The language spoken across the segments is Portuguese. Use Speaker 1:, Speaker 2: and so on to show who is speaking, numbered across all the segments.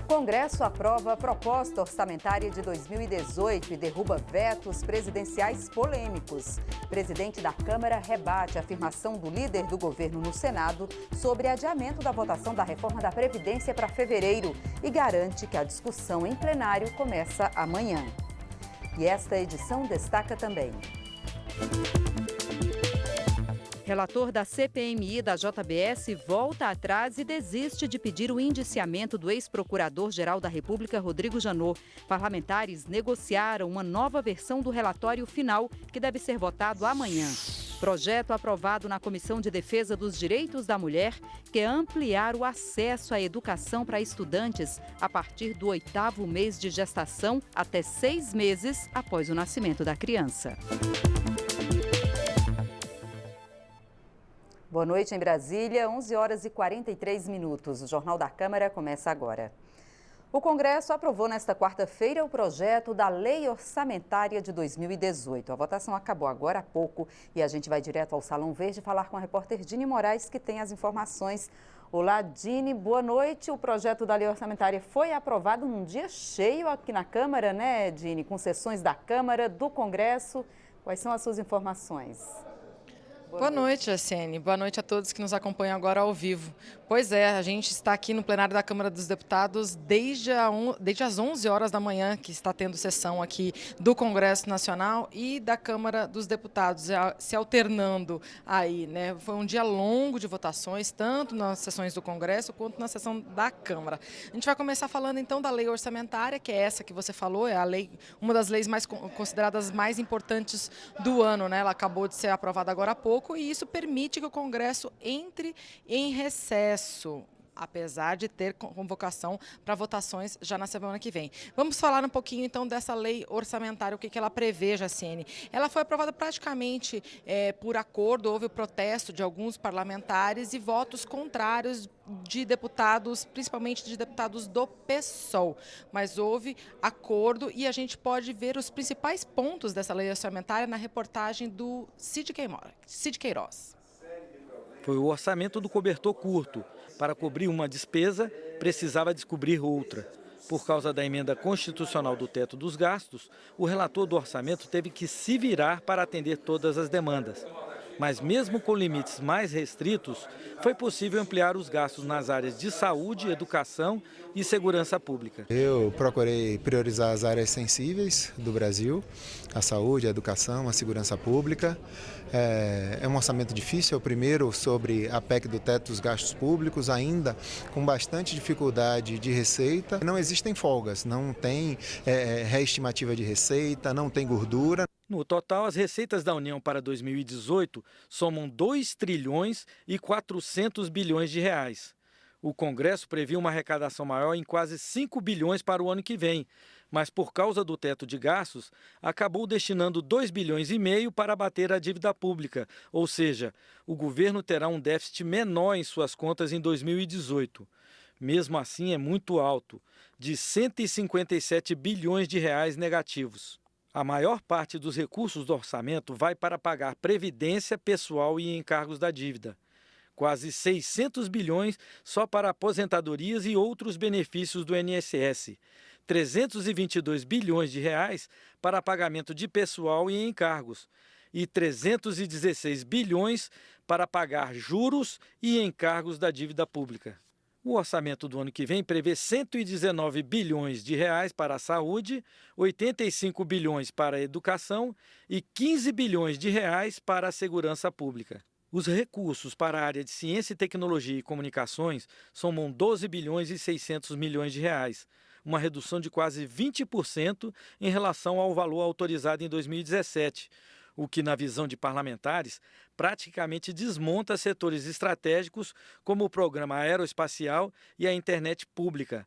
Speaker 1: Congresso aprova a proposta orçamentária de 2018 e derruba vetos presidenciais polêmicos. Presidente da Câmara rebate a afirmação do líder do governo no Senado sobre adiamento da votação da reforma da Previdência para fevereiro e garante que a discussão em plenário começa amanhã. E esta edição destaca também: relator da CPMI da JBS volta atrás e desiste de pedir o indiciamento do ex-procurador-geral da República, Rodrigo Janot. Parlamentares negociaram uma nova versão do relatório final, que deve ser votado amanhã. Projeto aprovado na Comissão de Defesa dos Direitos da Mulher quer ampliar o acesso à educação para estudantes a partir do 8º mês de gestação até 6 meses após o nascimento da criança. Boa noite em Brasília, 11 horas e 43 minutos. O Jornal da Câmara começa agora. O Congresso aprovou nesta quarta-feira o projeto da Lei Orçamentária de 2018. A votação acabou agora há pouco e a gente vai direto ao Salão Verde falar com a repórter Dini Moraes, que tem as informações. Olá, Dini, boa noite. O projeto da Lei Orçamentária foi aprovado num dia cheio aqui na Câmara, né, Dini? Com sessões da Câmara, do Congresso. Quais são as suas informações?
Speaker 2: Boa noite, Jaciene. Boa noite a todos que nos acompanham agora ao vivo. Pois é, a gente está aqui no plenário da Câmara dos Deputados desde as 11 horas da manhã, que está tendo sessão aqui do Congresso Nacional e da Câmara dos Deputados, se alternando aí, né? Foi um dia longo de votações, tanto nas sessões do Congresso quanto na sessão da Câmara. A gente vai começar falando então da lei orçamentária, que é essa que você falou, é a lei, uma das leis mais consideradas mais importantes do ano, né? Ela acabou de ser aprovada agora há pouco, e isso permite que o Congresso entre em recesso, apesar de ter convocação para votações já na semana que vem. Vamos falar um pouquinho, então, dessa lei orçamentária, o que ela prevê, Jaciene. Ela foi aprovada praticamente por acordo, houve o protesto de alguns parlamentares e votos contrários de deputados, principalmente de deputados do PSOL. Mas houve acordo e a gente pode ver os principais pontos dessa lei orçamentária na reportagem do Cid Queiroz.
Speaker 3: Foi o orçamento do cobertor curto. Para cobrir uma despesa, precisava descobrir outra. Por causa da emenda constitucional do teto dos gastos, o relator do orçamento teve que se virar para atender todas as demandas. Mas mesmo com limites mais restritos, foi possível ampliar os gastos nas áreas de saúde, educação e segurança pública.
Speaker 4: Eu procurei priorizar as áreas sensíveis do Brasil, a saúde, a educação, a segurança pública. É um orçamento difícil, é o primeiro sobre a PEC do teto dos gastos públicos, ainda com bastante dificuldade de receita. Não existem folgas, não tem reestimativa de receita, não tem gordura.
Speaker 3: No total, as receitas da União para 2018 somam 2 trilhões e 400 bilhões de reais. O Congresso previu uma arrecadação maior em quase 5 bilhões para o ano que vem, mas por causa do teto de gastos, acabou destinando 2,5 bilhões para abater a dívida pública, ou seja, o governo terá um déficit menor em suas contas em 2018. Mesmo assim, é muito alto, de 157 bilhões de reais negativos. A maior parte dos recursos do orçamento vai para pagar previdência, pessoal e encargos da dívida. Quase 600 bilhões só para aposentadorias e outros benefícios do INSS. 322 bilhões de reais para pagamento de pessoal e encargos. E 316 bilhões para pagar juros e encargos da dívida pública. O orçamento do ano que vem prevê 119 bilhões de reais para a saúde, 85 bilhões para a educação e 15 bilhões de reais para a segurança pública. Os recursos para a área de ciência e tecnologia e comunicações somam 12 bilhões e 600 milhões de reais, uma redução de quase 20% em relação ao valor autorizado em 2017, o que, na visão de parlamentares, praticamente desmonta setores estratégicos como o programa aeroespacial e a internet pública.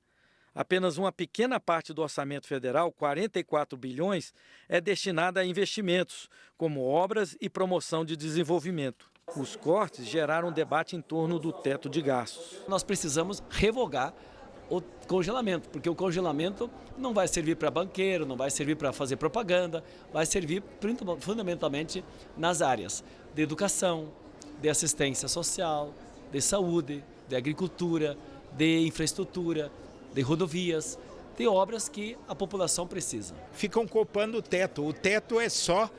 Speaker 3: Apenas uma pequena parte do orçamento federal, 44 bilhões, é destinada a investimentos, como obras e promoção de desenvolvimento. Os cortes geraram um debate em torno do teto de gastos.
Speaker 5: Nós precisamos revogar o congelamento, porque o congelamento não vai servir para banqueiro, não vai servir para fazer propaganda, vai servir fundamentalmente nas áreas de educação, de assistência social, de saúde, de agricultura, de infraestrutura, de rodovias, de obras que a população precisa.
Speaker 6: Ficam copando o teto. O teto é só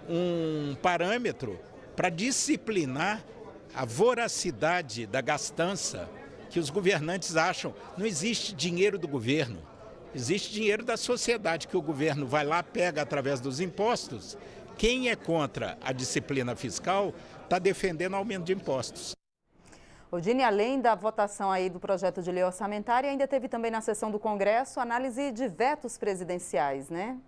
Speaker 6: um parâmetro para disciplinar a voracidade da gastança que os governantes acham. Não existe dinheiro do governo, existe dinheiro da sociedade que o governo vai lá, pega através dos impostos. Quem é contra a disciplina fiscal está defendendo aumento de impostos.
Speaker 1: Odine, além da votação aí do projeto de lei orçamentária, ainda teve também na sessão do Congresso análise de vetos presidenciais, né?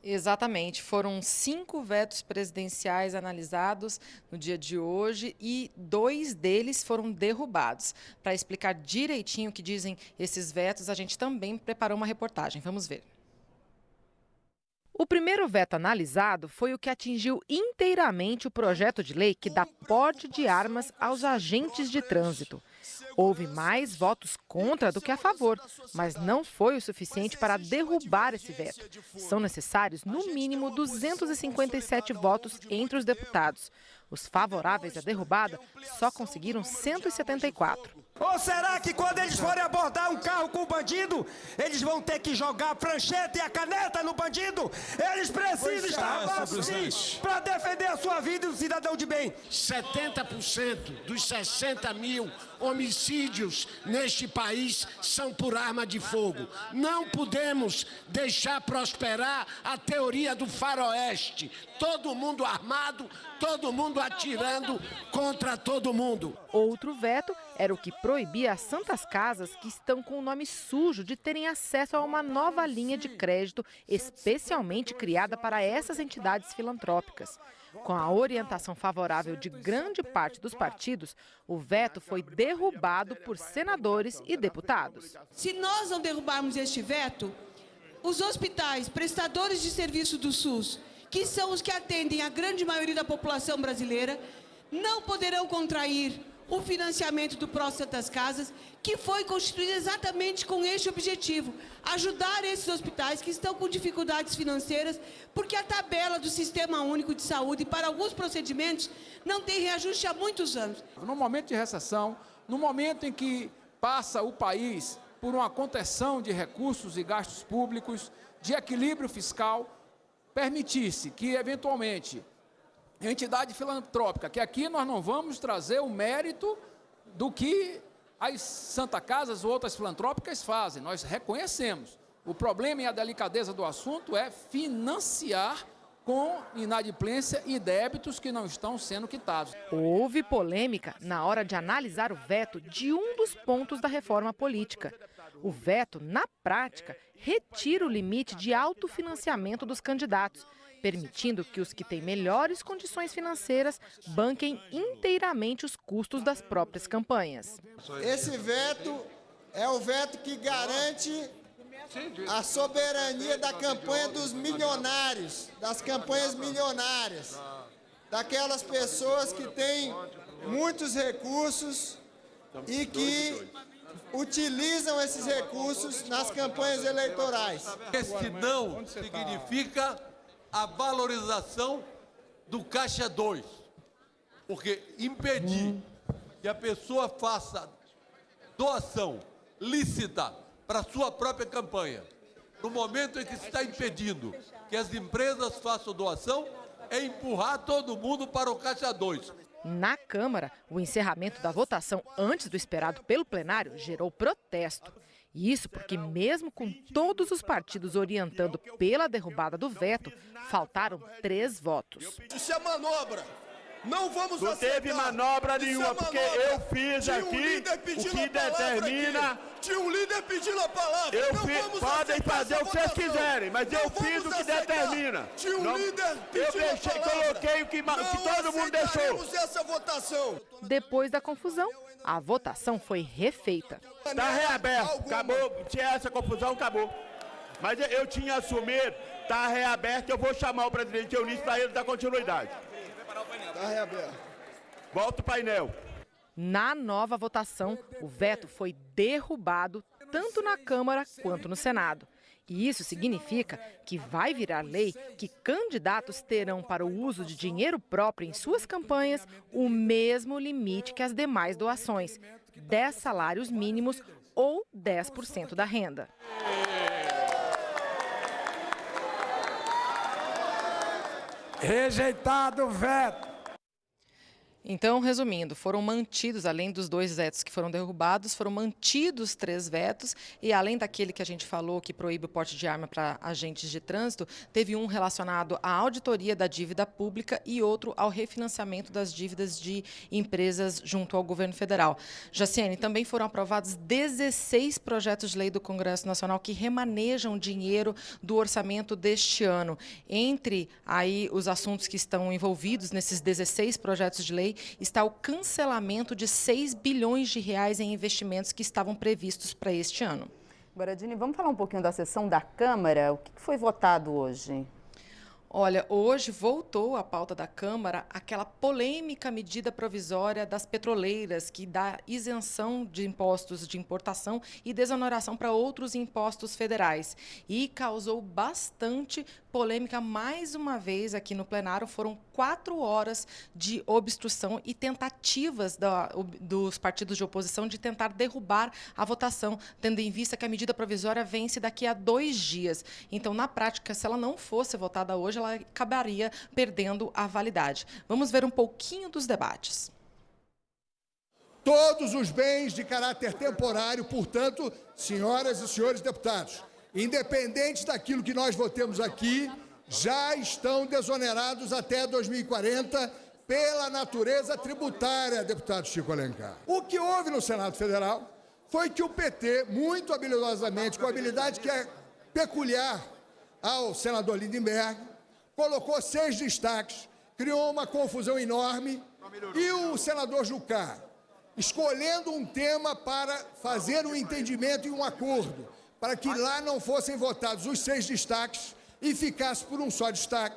Speaker 2: Exatamente, foram 5 vetos presidenciais analisados no dia de hoje e 2 deles foram derrubados. Para explicar direitinho o que dizem esses vetos, a gente também preparou uma reportagem. Vamos ver. O primeiro veto analisado foi o que atingiu inteiramente o projeto de lei que dá porte de armas aos agentes de trânsito. Houve mais votos contra do que a favor, mas não foi o suficiente para derrubar esse veto. São necessários, no mínimo, 257 votos entre os deputados. Os favoráveis à derrubada só conseguiram 174.
Speaker 7: Ou será que quando eles forem abordar um carro com o bandido, eles vão ter que jogar a prancheta e a caneta no bandido? Eles precisam estar armados para defender a sua vida e o cidadão de bem.
Speaker 8: 70% dos 60 mil homicídios neste país são por arma de fogo. Não podemos deixar prosperar a teoria do faroeste. Todo mundo armado, todo mundo atirando contra todo mundo.
Speaker 2: Outro veto era o que proibia as santas casas que estão com o nome sujo de terem acesso a uma nova linha de crédito especialmente criada para essas entidades filantrópicas. Com a orientação favorável de grande parte dos partidos, o veto foi derrubado por senadores e deputados.
Speaker 9: Se nós não derrubarmos este veto, os hospitais, prestadores de serviço do SUS, que são os que atendem a grande maioria da população brasileira, não poderão contrair o financiamento do Pró Santas Casas, que foi constituído exatamente com este objetivo, ajudar esses hospitais que estão com dificuldades financeiras, porque a tabela do Sistema Único de Saúde para alguns procedimentos não tem reajuste há muitos anos.
Speaker 10: No momento de recessão, no momento em que passa o país por uma contenção de recursos e gastos públicos, de equilíbrio fiscal, permitisse que, eventualmente, entidade filantrópica, que aqui nós não vamos trazer o mérito do que as Santa Casas ou outras filantrópicas fazem, nós reconhecemos. O problema e a delicadeza do assunto é financiar com inadimplência e débitos que não estão sendo quitados.
Speaker 2: Houve polêmica na hora de analisar o veto de um dos pontos da reforma política. O veto, na prática, retira o limite de autofinanciamento dos candidatos, permitindo que os que têm melhores condições financeiras banquem inteiramente os custos das próprias campanhas.
Speaker 11: Esse veto é o veto que garante a soberania da campanha dos milionários, das campanhas milionárias, daquelas pessoas que têm muitos recursos e que utilizam esses recursos nas campanhas eleitorais.
Speaker 12: Esse não significa a valorização do Caixa 2, porque impedir que a pessoa faça doação lícita para a sua própria campanha, no momento em que se está impedindo que as empresas façam doação, é empurrar todo mundo para o Caixa 2.
Speaker 2: Na Câmara, o encerramento da votação antes do esperado pelo plenário gerou protesto. Isso porque, mesmo com todos os partidos orientando pela derrubada do veto, faltaram 3 votos.
Speaker 7: Isso é manobra. Não vamos
Speaker 13: aceitar. Não teve manobra nenhuma, porque eu fiz aqui o que determina...
Speaker 7: Tinha um líder pedindo a palavra.
Speaker 13: Podem fazer o que vocês quiserem, mas eu fiz o que determina.
Speaker 7: Tinha um líder pedindo a palavra.
Speaker 13: Coloquei o que todo mundo deixou.
Speaker 7: Essa votação.
Speaker 2: Depois da confusão, a votação foi refeita.
Speaker 13: Está reaberto, acabou. Tinha essa confusão, acabou. Mas eu tinha assumido, está reaberto, eu vou chamar o presidente Eunício para ele dar continuidade.
Speaker 11: Está reaberto.
Speaker 13: Volta o painel.
Speaker 2: Na nova votação, o veto foi derrubado tanto na Câmara quanto no Senado. E isso significa que vai virar lei que candidatos terão para o uso de dinheiro próprio em suas campanhas o mesmo limite que as demais doações, 10 salários mínimos ou 10% da renda.
Speaker 7: Rejeitado o veto.
Speaker 2: Então, resumindo, foram mantidos, além dos 2 vetos que foram derrubados, foram mantidos 3 vetos e, além daquele que a gente falou, que proíbe o porte de arma para agentes de trânsito, teve um relacionado à auditoria da dívida pública e outro ao refinanciamento das dívidas de empresas junto ao governo federal. Jaciene, também foram aprovados 16 projetos de lei do Congresso Nacional que remanejam dinheiro do orçamento deste ano. Entre aí os assuntos que estão envolvidos nesses 16 projetos de lei, está o cancelamento de 6 bilhões de reais em investimentos que estavam previstos para este ano.
Speaker 1: Agora, Dini, vamos falar um pouquinho da sessão da Câmara. O que foi votado hoje?
Speaker 2: Olha, hoje voltou à pauta da Câmara aquela polêmica medida provisória das petroleiras que dá isenção de impostos de importação e desoneração para outros impostos federais. E causou bastante polêmica mais uma vez aqui no plenário. Foram 4 horas de obstrução e tentativas dos partidos de oposição de tentar derrubar a votação, tendo em vista que a medida provisória vence daqui a 2 dias. Então, na prática, se ela não fosse votada hoje, ela acabaria perdendo a validade. Vamos ver um pouquinho dos debates.
Speaker 14: Todos os bens de caráter temporário, portanto, senhoras e senhores deputados, independente daquilo que nós votemos aqui, já estão desonerados até 2040 pela natureza tributária, deputado Chico Alencar. O que houve no Senado Federal foi que o PT, muito habilidosamente, com a habilidade que é peculiar ao senador Lindenberg, colocou 6 destaques, criou uma confusão enorme, e o senador Jucá, escolhendo um tema para fazer um entendimento e um acordo, para que lá não fossem votados os 6 destaques e ficasse por um só destaque,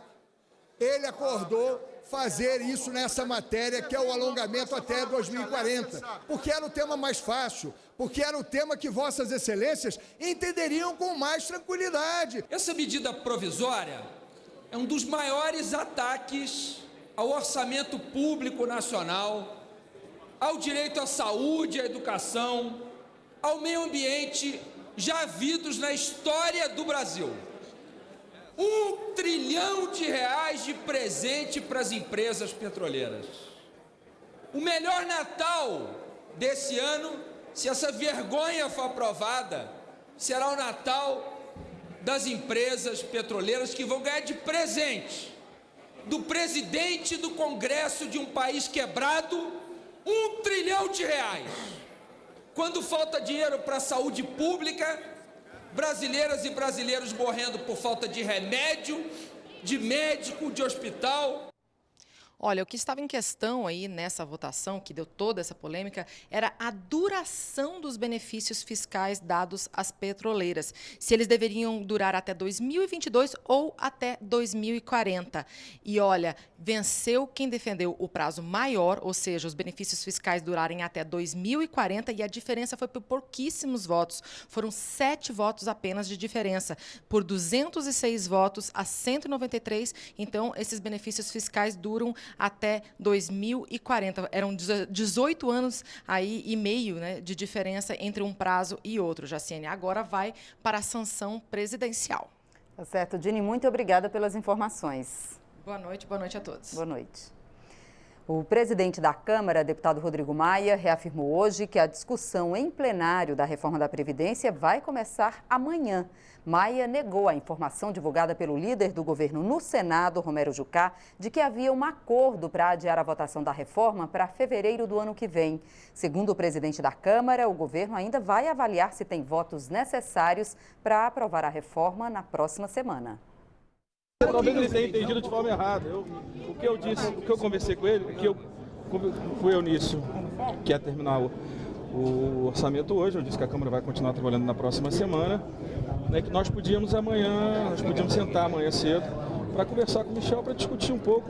Speaker 14: ele acordou fazer isso nessa matéria, que é o alongamento até 2040, porque era o tema mais fácil, porque era o tema que vossas excelências entenderiam com mais tranquilidade.
Speaker 15: Essa medida provisória é um dos maiores ataques ao orçamento público nacional, ao direito à saúde, à educação, ao meio ambiente, já vidos na história do Brasil. 1 trilhão de reais de presente para as empresas petroleiras. O melhor Natal desse ano, se essa vergonha for aprovada, será o Natal das empresas petroleiras, que vão ganhar de presente do presidente do Congresso de um país quebrado 1 trilhão de reais. Quando falta dinheiro para a saúde pública, brasileiras e brasileiros morrendo por falta de remédio, de médico, de hospital.
Speaker 2: Olha, o que estava em questão aí nessa votação, que deu toda essa polêmica, era a duração dos benefícios fiscais dados às petroleiras. Se eles deveriam durar até 2022 ou até 2040. E olha, venceu quem defendeu o prazo maior, ou seja, os benefícios fiscais durarem até 2040, e a diferença foi por pouquíssimos votos. Foram 7 votos apenas de diferença, por 206 votos a 193. Então, esses benefícios fiscais duram até 2040. Eram 18 anos aí e meio, né, de diferença entre um prazo e outro, Jaciene. Agora vai para a sanção presidencial.
Speaker 1: Tá certo, Dini, muito obrigada pelas informações.
Speaker 2: Boa noite a todos.
Speaker 1: Boa noite. O presidente da Câmara, deputado Rodrigo Maia, reafirmou hoje que a discussão em plenário da reforma da Previdência vai começar amanhã. Maia negou a informação divulgada pelo líder do governo no Senado, Romero Jucá, de que havia um acordo para adiar a votação da reforma para fevereiro do ano que vem. Segundo o presidente da Câmara, o governo ainda vai avaliar se tem votos necessários para aprovar a reforma na próxima semana.
Speaker 16: Talvez ele tenha entendido de forma errada. O que eu disse, o que eu conversei com ele, o Eunício quer terminar o orçamento hoje. Eu disse que a Câmara vai continuar trabalhando na próxima semana, né, que nós podíamos sentar amanhã cedo para conversar com o Michel, para discutir um pouco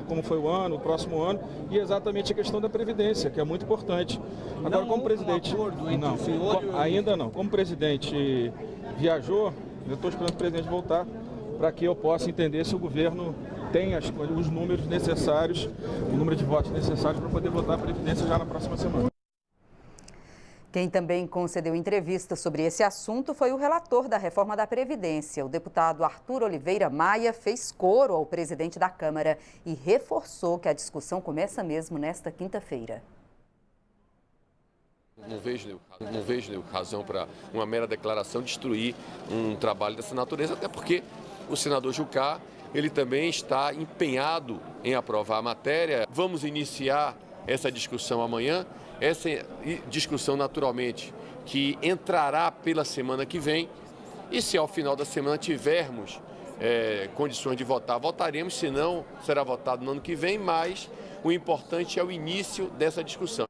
Speaker 16: como foi o ano, o próximo ano, e exatamente a questão da Previdência, que é muito importante. Agora, como presidente... Ainda não. Como o presidente viajou, eu estou esperando o presidente voltar, para que eu possa entender se o governo tem os números necessários, o número de votos necessários para poder votar a Previdência já na próxima semana.
Speaker 1: Quem também concedeu entrevista sobre esse assunto foi o relator da reforma da Previdência. O deputado Arthur Oliveira Maia fez coro ao presidente da Câmara e reforçou que a discussão começa mesmo nesta quinta-feira.
Speaker 17: Não vejo razão para uma mera declaração destruir um trabalho dessa natureza, até porque o senador Jucá, ele também está empenhado em aprovar a matéria. Vamos iniciar essa discussão amanhã, essa discussão naturalmente que entrará pela semana que vem, e se ao final da semana tivermos condições de votar, votaremos, se não, será votado no ano que vem, mas o importante é o início dessa discussão.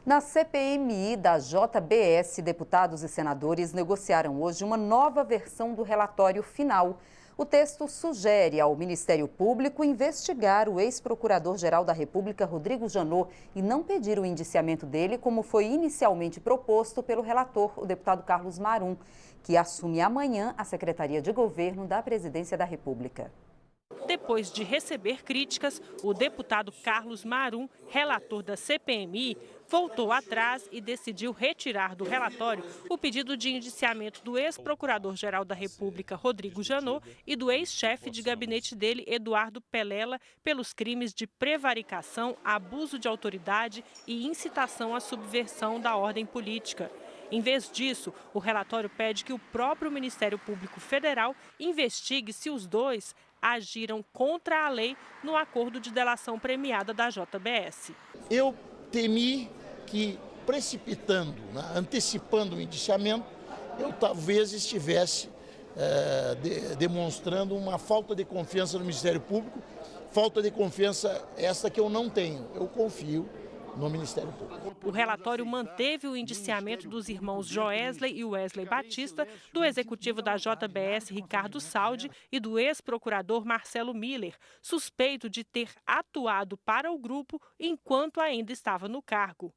Speaker 1: Na CPMI da JBS, deputados e senadores negociaram hoje uma nova versão do relatório final. O texto sugere ao Ministério Público investigar o ex-procurador-geral da República, Rodrigo Janot, e não pedir o indiciamento dele, como foi inicialmente proposto pelo relator, o deputado Carlos Marum, que assume amanhã a Secretaria de Governo da Presidência da República.
Speaker 18: Depois de receber críticas, o deputado Carlos Marum, relator da CPMI, voltou atrás e decidiu retirar do relatório o pedido de indiciamento do ex-procurador-geral da República, Rodrigo Janot, e do ex-chefe de gabinete dele, Eduardo Pelela, pelos crimes de prevaricação, abuso de autoridade e incitação à subversão da ordem política. Em vez disso, o relatório pede que o próprio Ministério Público Federal investigue se os dois agiram contra a lei no acordo de delação premiada da JBS.
Speaker 19: Eu temi que, precipitando, antecipando o indiciamento, eu talvez estivesse demonstrando uma falta de confiança no Ministério Público, falta de confiança essa que eu não tenho. Eu confio no Ministério Público.
Speaker 18: O relatório manteve o indiciamento dos irmãos Joesley e Wesley Batista, do executivo da JBS, Ricardo Saldi, e do ex-procurador Marcelo Miller, suspeito de ter atuado para o grupo enquanto ainda estava no cargo.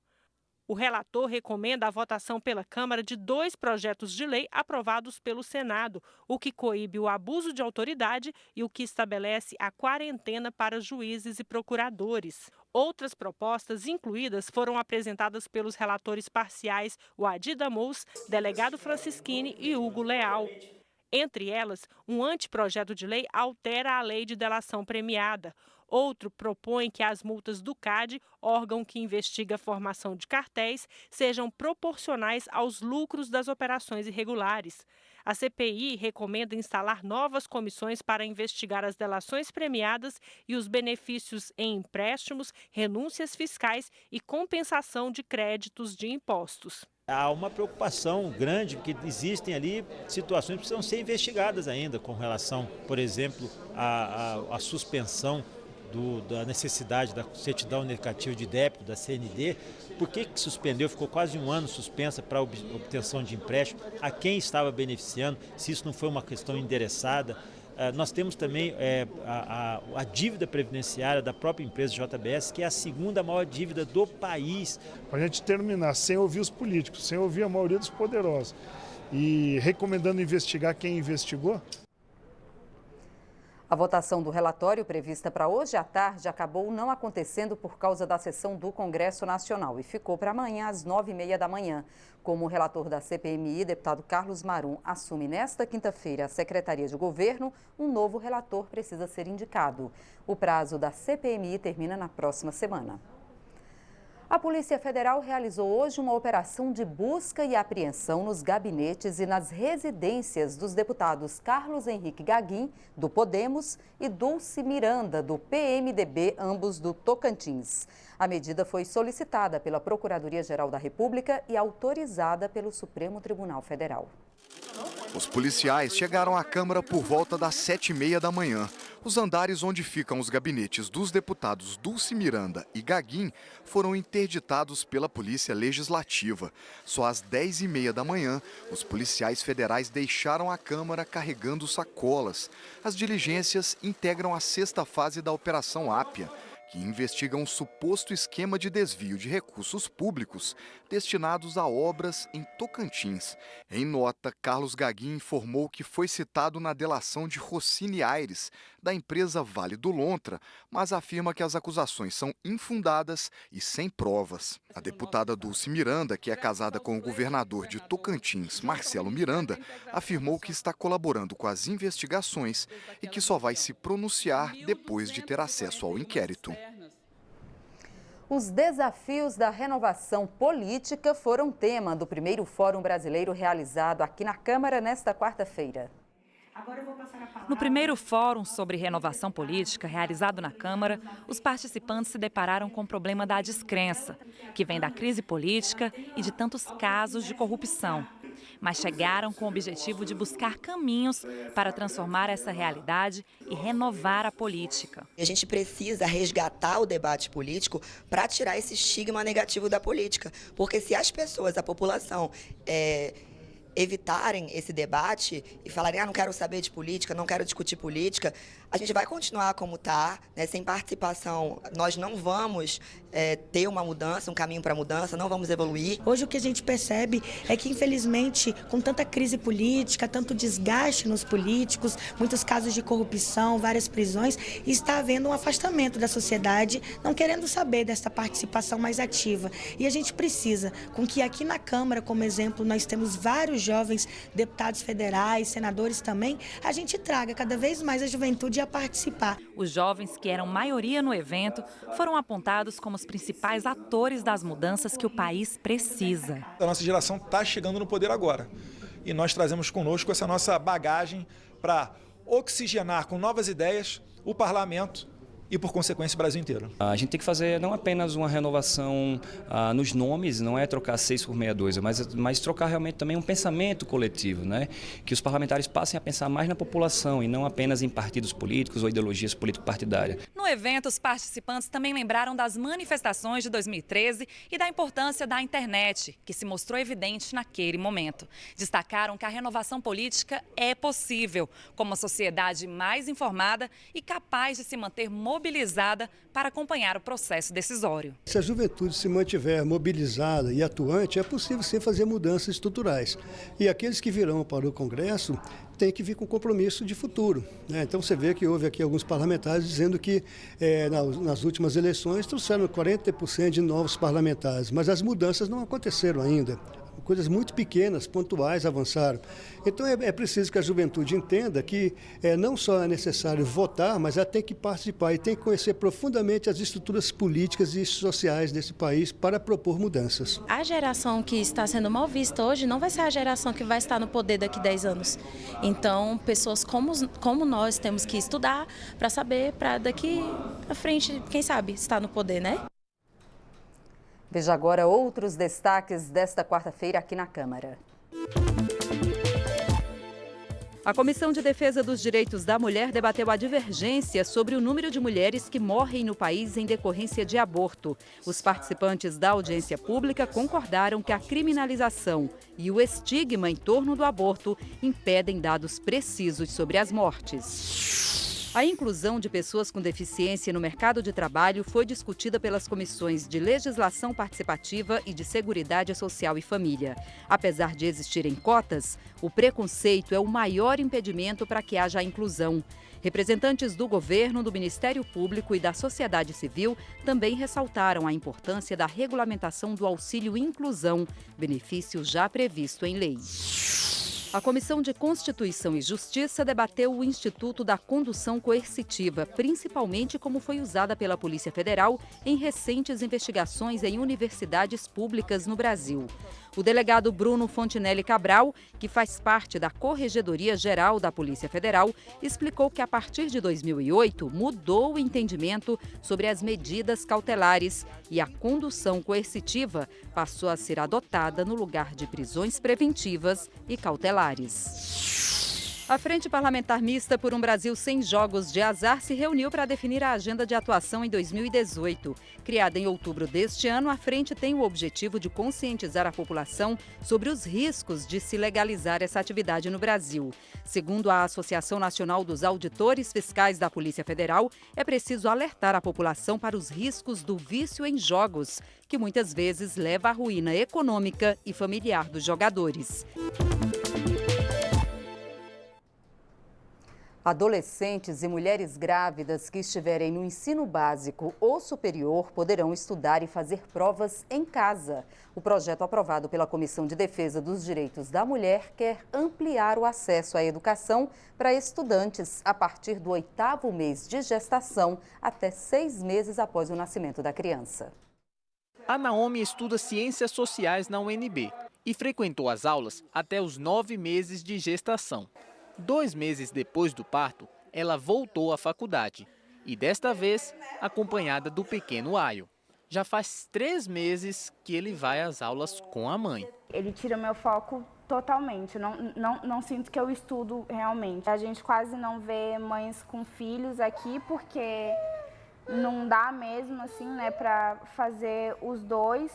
Speaker 18: O relator recomenda a votação pela Câmara de 2 projetos de lei aprovados pelo Senado, o que coíbe o abuso de autoridade e o que estabelece a quarentena para juízes e procuradores. Outras propostas incluídas foram apresentadas pelos relatores parciais Wadi Damous, delegado Francisquini e Hugo Leal. Entre elas, um anteprojeto de lei altera a lei de delação premiada. Outro propõe que as multas do CAD, órgão que investiga a formação de cartéis, sejam proporcionais aos lucros das operações irregulares. A CPI recomenda instalar novas comissões para investigar as delações premiadas e os benefícios em empréstimos, renúncias fiscais e compensação de créditos de impostos.
Speaker 20: Há uma preocupação grande, porque existem ali situações que precisam ser investigadas ainda, com relação, por exemplo, à suspensão da necessidade da certidão negativa de débito da CND. Por que suspendeu? Ficou quase um ano suspensa para obtenção de empréstimo. A quem estava beneficiando, se isso não foi uma questão endereçada. Nós temos também a dívida previdenciária da própria empresa JBS, que é a segunda maior dívida do país.
Speaker 21: Para a gente terminar sem ouvir os políticos, sem ouvir a maioria dos poderosos e recomendando investigar quem investigou.
Speaker 1: A votação do relatório prevista para hoje à tarde acabou não acontecendo por causa da sessão do Congresso Nacional e ficou para amanhã às 9h30 da manhã. Como o relator da CPMI, deputado Carlos Marum, assume nesta quinta-feira a Secretaria de Governo, um novo relator precisa ser indicado. O prazo da CPMI termina na próxima semana. A Polícia Federal realizou hoje uma operação de busca e apreensão nos gabinetes e nas residências dos deputados Carlos Henrique Gaguin, do Podemos, e Dulce Miranda, do PMDB, ambos do Tocantins. A medida foi solicitada pela Procuradoria-Geral da República e autorizada pelo Supremo Tribunal Federal.
Speaker 22: Os policiais chegaram à Câmara por volta das 7h30 da manhã. Os andares onde ficam os gabinetes dos deputados Dulce Miranda e Gaguin foram interditados pela Polícia Legislativa. Só às 10h30 da manhã, os policiais federais deixaram a Câmara carregando sacolas. As diligências integram a 6ª fase da Operação Ápia, que investiga um suposto esquema de desvio de recursos públicos destinados a obras em Tocantins. Em nota, Carlos Gaguin informou que foi citado na delação de Rossini Aires, da empresa Vale do Lontra, mas afirma que as acusações são infundadas e sem provas. A deputada Dulce Miranda, que é casada com o governador de Tocantins, Marcelo Miranda, afirmou que está colaborando com as investigações e que só vai se pronunciar depois de ter acesso ao inquérito.
Speaker 1: Os desafios da renovação política foram tema do primeiro Fórum Brasileiro realizado aqui na Câmara nesta quarta-feira.
Speaker 3: No primeiro fórum sobre renovação política realizado na Câmara, os participantes se depararam com o problema da descrença, que vem da crise política e de tantos casos de corrupção. Mas chegaram com o objetivo de buscar caminhos para transformar essa realidade e renovar a política.
Speaker 4: A gente precisa resgatar o debate político para tirar esse estigma negativo da política, porque se as pessoas, a população, evitarem esse debate e falarem, não quero saber de política, não quero discutir política, a gente vai continuar como está, né? Sem participação, nós não vamos ter uma mudança, um caminho para a mudança, não vamos evoluir.
Speaker 23: Hoje o que a gente percebe é que, infelizmente, com tanta crise política, tanto desgaste nos políticos, muitos casos de corrupção, várias prisões, está havendo um afastamento da sociedade, não querendo saber dessa participação mais ativa. E a gente precisa, com que aqui na Câmara, como exemplo, nós temos vários jovens deputados federais, senadores também, a gente traga cada vez mais a juventude a participar.
Speaker 3: Os jovens, que eram maioria no evento, foram apontados como os principais atores das mudanças que o país precisa.
Speaker 24: A nossa geração está chegando no poder agora e nós trazemos conosco essa nossa bagagem para oxigenar com novas ideias o parlamento e, por consequência, o Brasil inteiro.
Speaker 25: A gente tem que fazer não apenas uma renovação nos nomes, não é trocar 6 por meia dúzia, mas trocar realmente também um pensamento coletivo, né? Que os parlamentares passem a pensar mais na população e não apenas em partidos políticos ou ideologias político-partidárias.
Speaker 3: No evento, os participantes também lembraram das manifestações de 2013 e da importância da internet, que se mostrou evidente naquele momento. Destacaram que a renovação política é possível, com uma sociedade mais informada e capaz de se manter mobilizada para acompanhar o processo decisório.
Speaker 26: Se a juventude se mantiver mobilizada e atuante, é possível sim fazer mudanças estruturais. E aqueles que virão para o Congresso têm que vir com compromisso de futuro, né? Então você vê que houve aqui alguns parlamentares dizendo que nas últimas eleições trouxeram 40% de novos parlamentares, mas as mudanças não aconteceram ainda. Coisas muito pequenas, pontuais, avançaram. Então é preciso que a juventude entenda que não só é necessário votar, mas ela tem que participar e tem que conhecer profundamente as estruturas políticas e sociais desse país para propor mudanças.
Speaker 27: A geração que está sendo mal vista hoje não vai ser a geração que vai estar no poder daqui a 10 anos. Então, pessoas como nós temos que estudar para saber, para daqui à frente, quem sabe, estar no poder, né?
Speaker 1: Veja agora outros destaques desta quarta-feira aqui na Câmara. A Comissão de Defesa dos Direitos da Mulher debateu a divergência sobre o número de mulheres que morrem no país em decorrência de aborto. Os participantes da audiência pública concordaram que a criminalização e o estigma em torno do aborto impedem dados precisos sobre as mortes. A inclusão de pessoas com deficiência no mercado de trabalho foi discutida pelas comissões de Legislação Participativa e de Seguridade Social e Família. Apesar de existirem cotas, o preconceito é o maior impedimento para que haja a inclusão. Representantes do governo, do Ministério Público e da sociedade civil também ressaltaram a importância da regulamentação do auxílio inclusão, benefício já previsto em lei. A Comissão de Constituição e Justiça debateu o Instituto da Condução Coercitiva, principalmente como foi usada pela Polícia Federal em recentes investigações em universidades públicas no Brasil. O delegado Bruno Fontinelli Cabral, que faz parte da Corregedoria Geral da Polícia Federal, explicou que a partir de 2008 mudou o entendimento sobre as medidas cautelares e a condução coercitiva passou a ser adotada no lugar de prisões preventivas e cautelares. A Frente Parlamentar Mista por um Brasil Sem Jogos de Azar se reuniu para definir a agenda de atuação em 2018. Criada em outubro deste ano, a frente tem o objetivo de conscientizar a população sobre os riscos de se legalizar essa atividade no Brasil. Segundo a Associação Nacional dos Auditores Fiscais da Polícia Federal, é preciso alertar a população para os riscos do vício em jogos, que muitas vezes leva à ruína econômica e familiar dos jogadores. Adolescentes e mulheres grávidas que estiverem no ensino básico ou superior poderão estudar e fazer provas em casa. O projeto aprovado pela Comissão de Defesa dos Direitos da Mulher quer ampliar o acesso à educação para estudantes a partir do 8º mês de gestação até 6 meses após o nascimento da criança.
Speaker 5: A Naomi estuda Ciências Sociais na UNB e frequentou as aulas até os 9 meses de gestação. 2 meses depois do parto, ela voltou à faculdade e desta vez acompanhada do pequeno Ayo. Já faz 3 meses que ele vai às aulas com a mãe.
Speaker 6: Ele tira meu foco totalmente, não sinto que eu estudo realmente. A gente quase não vê mães com filhos aqui porque não dá mesmo assim, né, para fazer os dois.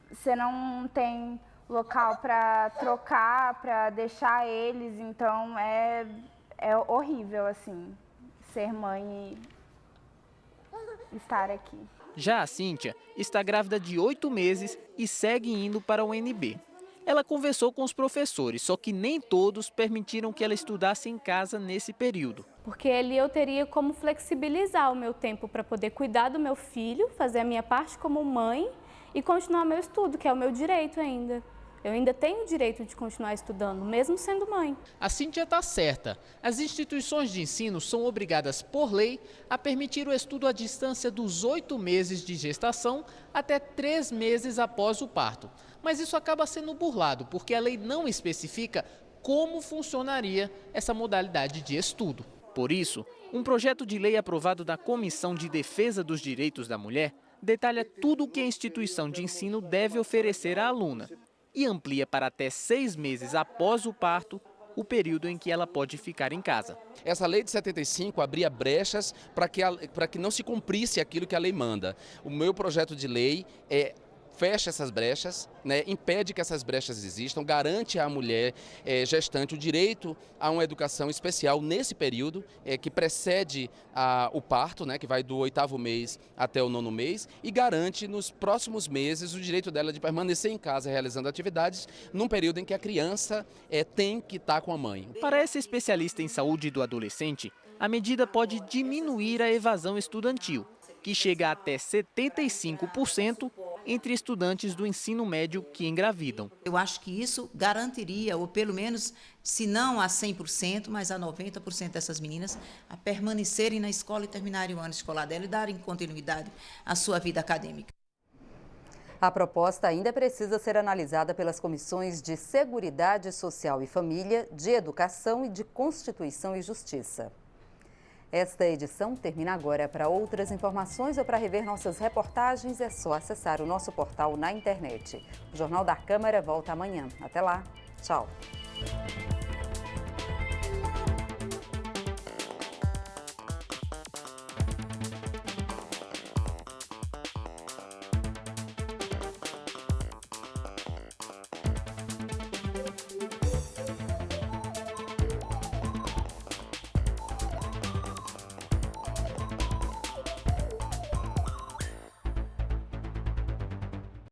Speaker 6: Você não tem local para trocar, para deixar eles, então é horrível assim ser mãe e estar aqui.
Speaker 5: Já a Cíntia está grávida de 8 meses e segue indo para o UNB. Ela conversou com os professores, só que nem todos permitiram que ela estudasse em casa nesse período.
Speaker 8: Porque ali eu teria como flexibilizar o meu tempo para poder cuidar do meu filho, fazer a minha parte como mãe e continuar meu estudo, que é o meu direito ainda. Eu ainda tenho o direito de continuar estudando, mesmo sendo mãe.
Speaker 5: A Cíntia está certa. As instituições de ensino são obrigadas por lei a permitir o estudo à distância dos 8 meses de gestação até 3 meses após o parto. Mas isso acaba sendo burlado, porque a lei não especifica como funcionaria essa modalidade de estudo. Por isso, um projeto de lei aprovado da Comissão de Defesa dos Direitos da Mulher detalha tudo o que a instituição de ensino deve oferecer à aluna e amplia para até 6 meses após o parto o período em que ela pode ficar em casa.
Speaker 9: Essa lei de 75 abria brechas para que não se cumprisse aquilo que a lei manda. O meu projeto de lei fecha essas brechas, né, impede que essas brechas existam, garante à mulher gestante o direito a uma educação especial nesse período que precede o parto, né, que vai do 8º mês até o 9º mês, e garante nos próximos meses o direito dela de permanecer em casa realizando atividades num período em que a criança tem que estar com a mãe.
Speaker 5: Para essa especialista em saúde do adolescente, a medida pode diminuir a evasão estudantil, que chega até 75% entre estudantes do ensino médio que engravidam.
Speaker 10: Eu acho que isso garantiria, ou pelo menos, se não a 100%, mas a 90% dessas meninas a permanecerem na escola e terminarem o ano escolar dela e darem continuidade à sua vida acadêmica.
Speaker 1: A proposta ainda precisa ser analisada pelas comissões de Seguridade Social e Família, de Educação e de Constituição e Justiça. Esta edição termina agora. Para outras informações ou para rever nossas reportagens, é só acessar o nosso portal na internet. O Jornal da Câmara volta amanhã. Até lá. Tchau.